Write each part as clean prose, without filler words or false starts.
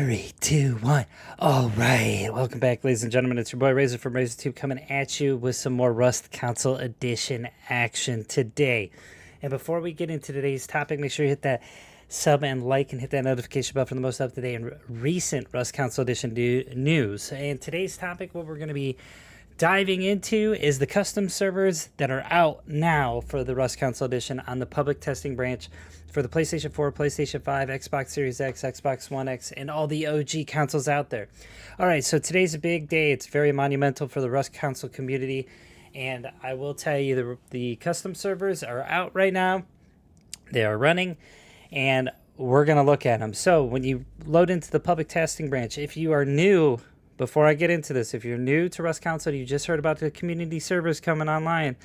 Three, two, one. All right. Welcome back, ladies and gentlemen. It's your boy Razor from RazorTube coming at you with some more Rust Console Edition action today. And before we get into today's topic, make sure you hit that sub and like and hit that notification bell for the most up-to-date and recent Rust Console Edition news. And today's topic, what we're going to be diving into is the custom servers that are out now for the Rust Console Edition on the public testing branch for the PlayStation 4, PlayStation 5, Xbox Series X, Xbox One X, and all the OG consoles out there. All right, so today's a big day. It's very monumental for the Rust Console community, and I will tell you the custom servers are out right now. They are running, and we're going to look at them. So when you load into the public testing branch, if you are new, before I get into this, if you're new to Rust Console, you just heard about the community servers coming online,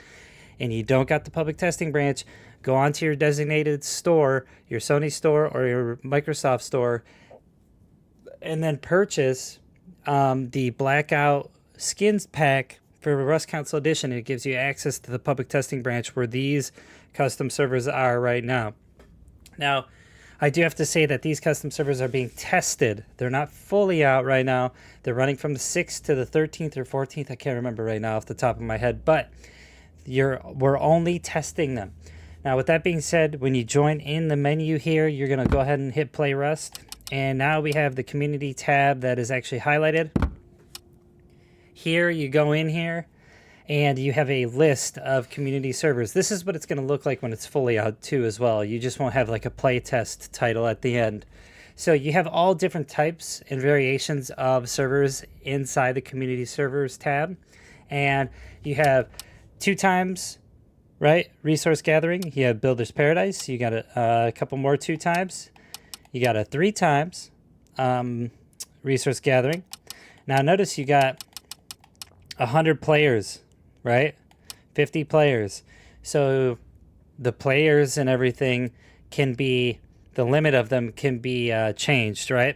and you don't got the public testing branch, go onto your designated store, your Sony store or your Microsoft store, and then purchase the Blackout Skins pack for Rust Console Edition. It gives you access to the public testing branch where these custom servers are right now. Now, I do have to say that these custom servers are being tested. They're not fully out right now. They're running from the 6th to the 13th or 14th. I can't remember right now off the top of my head, but we're only testing them. Now, with that being said, when you join in the menu here, you're going to go ahead and hit Play Rust. And now we have the Community tab that is actually highlighted. Here, you go in here, and you have a list of community servers. This is what it's going to look like when it's fully out, too, as well. You just won't have like a playtest title at the end. So you have all different types and variations of servers inside the Community Servers tab. And you have 2 times... right? Resource gathering. You have Builder's Paradise. You got a couple more 2 times. You got a 3 times resource gathering. Now notice you got 100 players, right? 50 players. So the players and everything can be, the limit of them can be changed, right?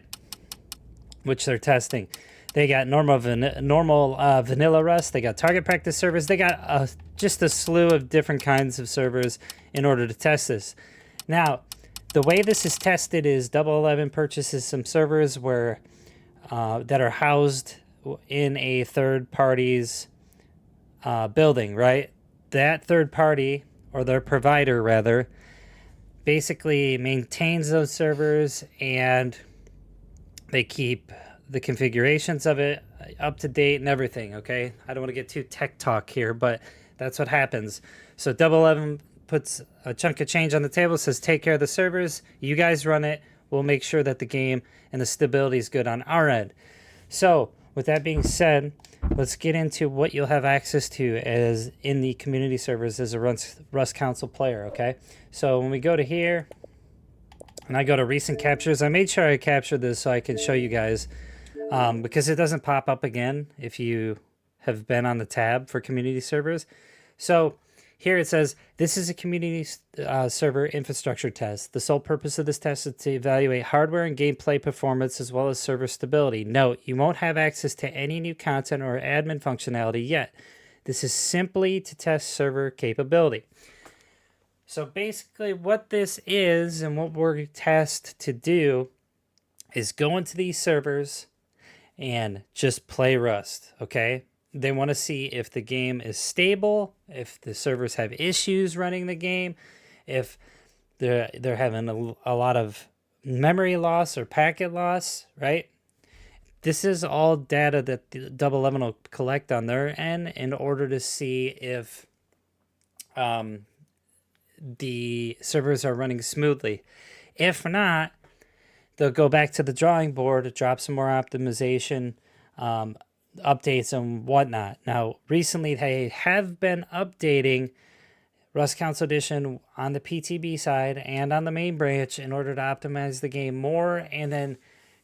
Which they're testing. They got normal vanilla Rust. They got target practice servers. They got just a slew of different kinds of servers in order to test this. Now, the way this is tested is Double 11 purchases some servers where that are housed in a third party's building, right? That third party, or their provider rather, basically maintains those servers, and they keep the configurations of it up to date and everything, okay? I don't want to get too tech talk here, but that's what happens. So Double 11 puts a chunk of change on the table, says take care of the servers, you guys run it, we'll make sure that the game and the stability is good on our end. So with that being said, let's get into what you'll have access to as in the community servers as a Rust Console player, okay? So when we go to here, and I go to recent captures, I made sure I captured this so I can show you guys because it doesn't pop up again if you have been on the tab for community servers. So here it says, this is a community server infrastructure test. The sole purpose of this test is to evaluate hardware and gameplay performance as well as server stability. Note, you won't have access to any new content or admin functionality yet. This is simply to test server capability. So basically what this is and what we're tasked to do is go into these servers and just play Rust, okay? They want to see if the game is stable, if the servers have issues running the game, if they're having a lot of memory loss or packet loss, right? This is all data that the Double 11 will collect on their end in order to see if the servers are running smoothly. If not, they'll go back to the drawing board, drop some more optimization updates and whatnot. Now, recently they have been updating Rust Console Edition on the PTB side and on the main branch in order to optimize the game more and then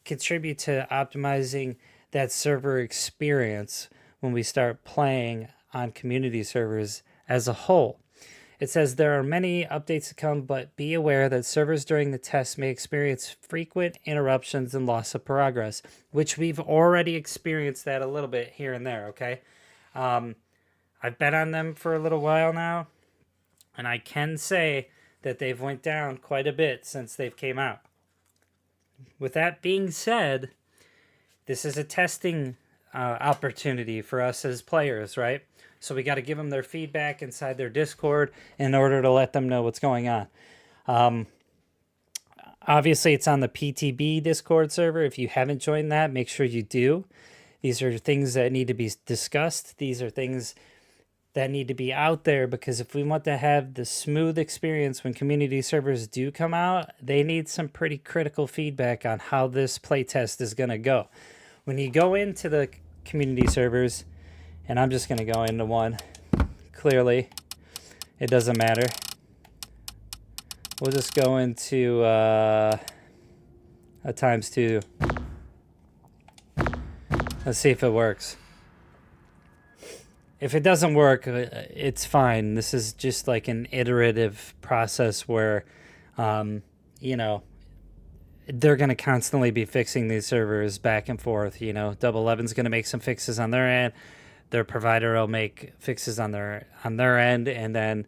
contribute to optimizing that server experience when we start playing on community servers as a whole. It says there are many updates to come, but be aware that servers during the test may experience frequent interruptions and loss of progress, which we've already experienced that a little bit here and there, okay? I've been on them for a little while now, and I can say that they've went down quite a bit since they've came out. with that being said, this is a testing opportunity for us as players, right? So we got to give them their feedback inside their Discord in order to let them know what's going on. Obviously, it's on the PTB Discord server. If you haven't joined that, make sure you do. These are things that need to be discussed. These are things that need to be out there, because if we want to have the smooth experience when community servers do come out, they need some pretty critical feedback on how this playtest is going to go. When you go into the community servers, and I'm just going to go into one, clearly, it doesn't matter. We'll just go into a ×2. Let's see if it works. If it doesn't work, it's fine. This is just like an iterative process where, you know, they're going to constantly be fixing these servers back and forth. You know, Double 11's going to make some fixes on their end. Their provider will make fixes on their end, and then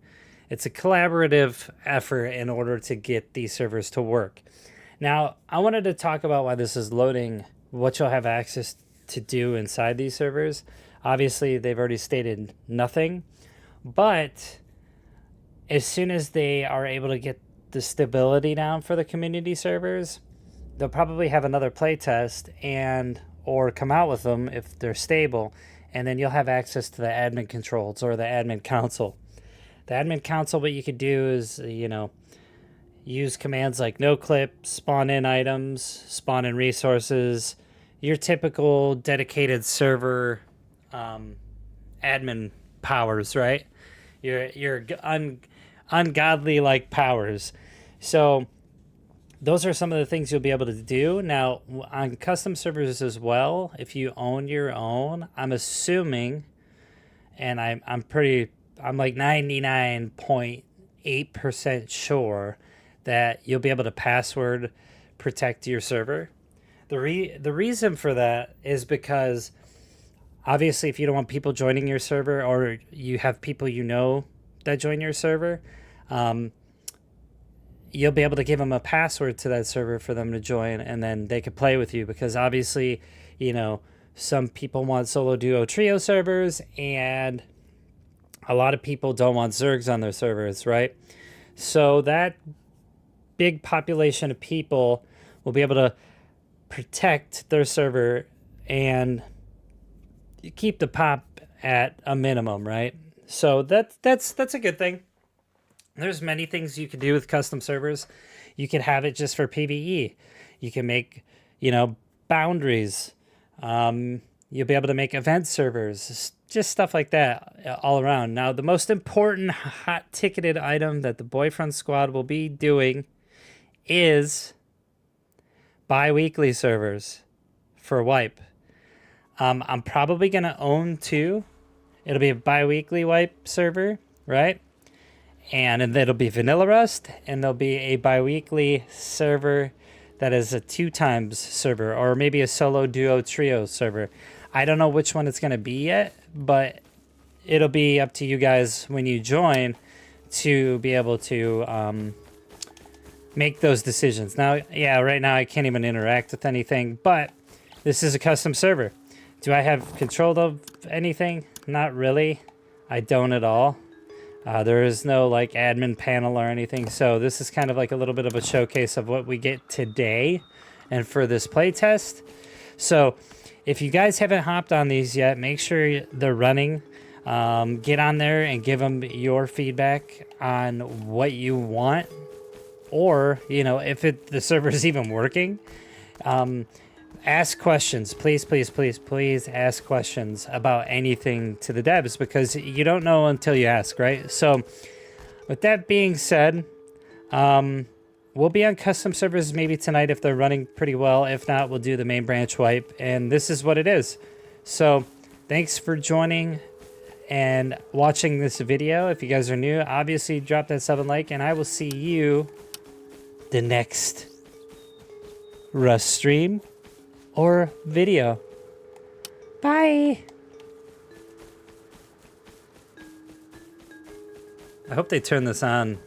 it's a collaborative effort in order to get these servers to work. Now, I wanted to talk about why this is loading, what you'll have access to do inside these servers. Obviously, they've already stated nothing, but as soon as they are able to get the stability down for the community servers, they'll probably have another playtest or come out with them if they're stable, and then you'll have access to the admin controls or the admin console. The admin console, what you could do is, you know, use commands like noclip, spawn in items, spawn in resources, your typical dedicated server admin powers, right? Your ungodly like powers. So those are some of the things you'll be able to do. Now, on custom servers as well, if you own your own, I'm assuming, and I'm like 99.8% sure that you'll be able to password protect your server. The reason for that is because obviously if you don't want people joining your server, or you have people you know that join your server, you'll be able to give them a password to that server for them to join, and then they could play with you, because obviously, you know, some people want solo, duo, trio servers, and a lot of people don't want Zergs on their servers, right? So that big population of people will be able to protect their server and keep the pop at a minimum, right? So that's a good thing. There's many things you can do with custom servers. You can have it just for PvE. You can make, you know, boundaries. You'll be able to make event servers, just stuff like that all around. Now, the most important hot ticketed item that the Boyfriend Squad will be doing is bi-weekly servers for wipe. I'm probably going to own 2. It'll be a bi-weekly wipe server, right? And it'll be vanilla Rust, and there'll be a bi-weekly server that is a 2x server, or maybe a solo, duo, trio server. I don't know which one it's going to be yet, but it'll be up to you guys when you join to be able to make those decisions. Now, yeah, right now I can't even interact with anything, but this is a custom server. Do I have control of anything? Not really. I don't at all. There is no like admin panel or anything, so this is kind of like a little bit of a showcase of what we get today and for this playtest. So if you guys haven't hopped on these yet, make sure they're running. Get on there and give them your feedback on what you want, or, you know, if the server is even working. Ask questions, please ask questions about anything to the devs, because you don't know until you ask, right? So with that being said, we'll be on custom servers maybe tonight if they're running pretty well. If not, we'll do the main branch wipe, and this is what it is. So thanks for joining and watching this video. If you guys are new, obviously drop that sub and like, and I will see you the next Rust stream or video. Bye. I hope they turn this on